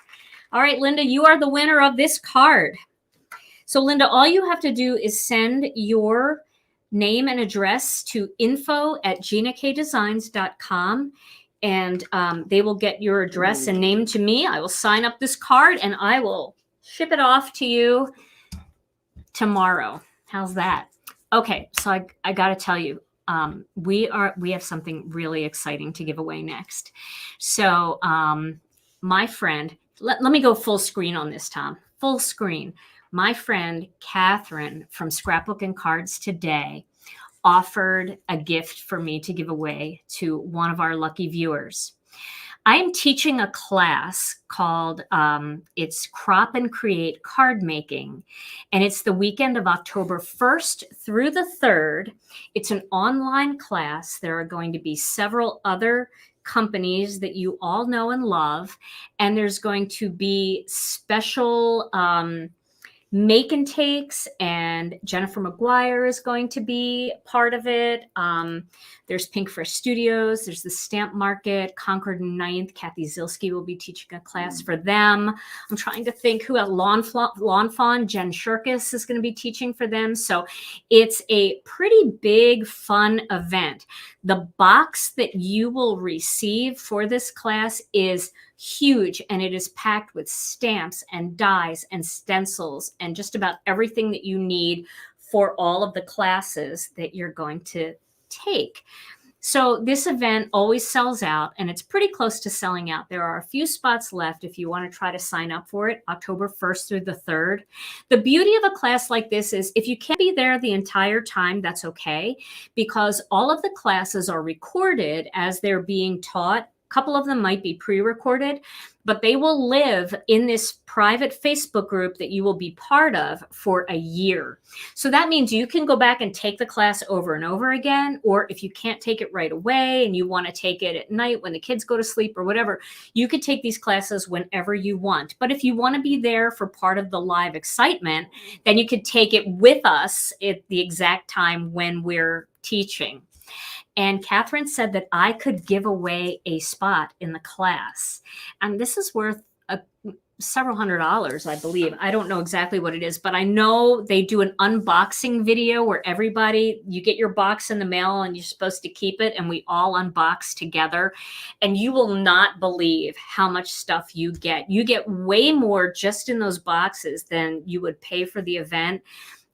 All right, Linda, you are the winner of this card. So, Linda, all you have to do is send your name and address to info@ginakdesigns.com, and they will get your address and name to me. I will sign up this card, and I will ship it off to you tomorrow. How's that? Okay, so I got to tell you, we have something really exciting to give away next. So my friend, let me go full screen on this, Tom. Full screen. My friend Catherine from Scrapbook and Cards Today offered a gift for me to give away to one of our lucky viewers. I am teaching a class called it's Crop and Create Card Making, and it's the weekend of October 1st through the 3rd. It's an online class. There are going to be several other companies that you all know and love, and there's going to be special make and takes, and Jennifer McGuire is going to be part of it. There's Pink Fresh Studios, there's the Stamp Market, Concord and 9th. Kathy Zilski will be teaching a class for them. I'm trying to think who else. Lawn Fawn, Jen Shirkus is going to be teaching for them. So it's a pretty big, fun event. The box that you will receive for this class is huge, and it is packed with stamps and dies and stencils and just about everything that you need for all of the classes that you're going to take. So this event always sells out, and it's pretty close to selling out. There are a few spots left if you want to try to sign up for it, October 1st through the 3rd. The beauty of a class like this is if you can't be there the entire time, that's okay, because all of the classes are recorded as they're being taught. A couple of them might be pre-recorded, but they will live in this private Facebook group that you will be part of for a year. So that means you can go back and take the class over and over again, or if you can't take it right away and you want to take it at night when the kids go to sleep or whatever, you could take these classes whenever you want. But if you want to be there for part of the live excitement, then you could take it with us at the exact time when we're teaching. And Catherine said that I could give away a spot in the class. And this is worth several $100s, I believe. I don't know exactly what it is, but I know they do an unboxing video where you get your box in the mail and you're supposed to keep it, and we all unbox together. And you will not believe how much stuff you get. You get way more just in those boxes than you would pay for the event.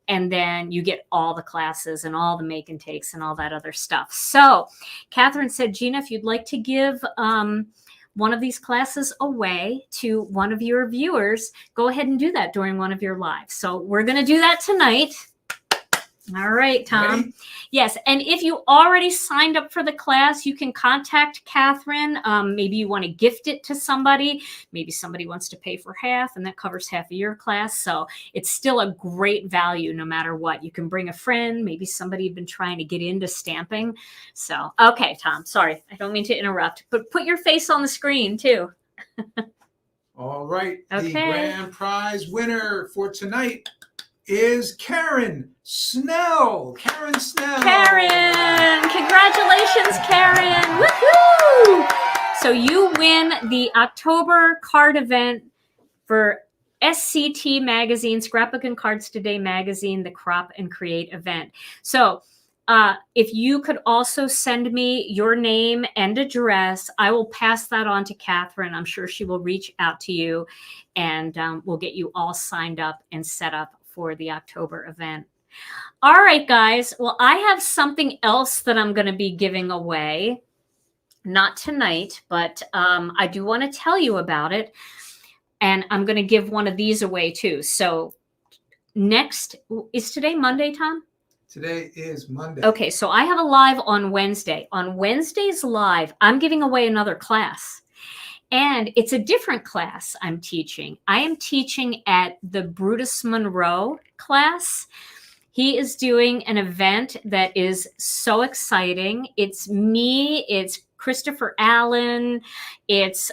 And then you get all the classes and all the make and takes and all that other stuff. So Catherine said, Gina, if you'd like to give one of these classes away to one of your viewers, go ahead and do that during one of your lives. So we're going to do that tonight. All right, Tom. Ready? Yes. And if you already signed up for the class, you can contact Catherine. Maybe you want to gift it to somebody. Maybe somebody wants to pay for half, and that covers half of your class. So it's still a great value no matter what. You can bring a friend, maybe somebody you've been trying to get into stamping. So, okay, Tom, sorry. I don't mean to interrupt, but put your face on the screen too. All right. Okay. The grand prize winner for tonight is Karen Snell. Karen Snell. Karen! Congratulations, Karen! Woohoo! So you win the October card event for SCT Magazine, Scrapbook and Cards Today Magazine, the Crop and Create event. So if you could also send me your name and address, I will pass that on to Catherine. I'm sure she will reach out to you, and we'll get you all signed up and set up for the October event. All right, guys. Well, I have something else that I'm going to be giving away. Not tonight, but I do want to tell you about it. And I'm going to give one of these away too. So is today Monday, Tom? Today is Monday. Okay, so I have a live on Wednesday. On Wednesday's live, I'm giving away another class. And it's a different class I'm teaching. I am teaching at the Brutus Monroe class. He is doing an event that is so exciting. It's me, it's Christopher Allen, it's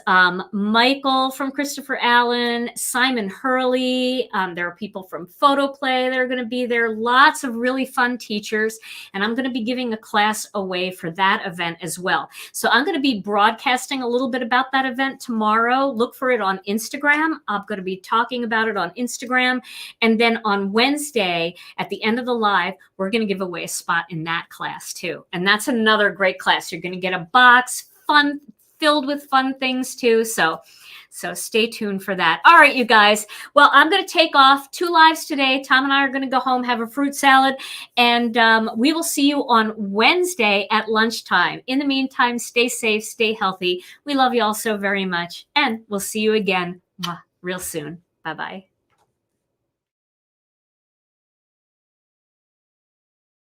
Michael from Christopher Allen, Simon Hurley. There are people from Photoplay that are going to be there. Lots of really fun teachers. And I'm going to be giving a class away for that event as well. So I'm going to be broadcasting a little bit about that event tomorrow. Look for it on Instagram. I'm going to be talking about it on Instagram. And then on Wednesday, at the end of the live, we're going to give away a spot in that class too. And that's another great class. You're going to get a box filled with fun things too. So stay tuned for that. All right, you guys. Well, I'm going to take off. 2 lives today. Tom and I are going to go home, have a fruit salad, and we will see you on Wednesday at lunchtime. In the meantime, stay safe, stay healthy. We love you all so very much, and we'll see you again real soon. Bye-bye.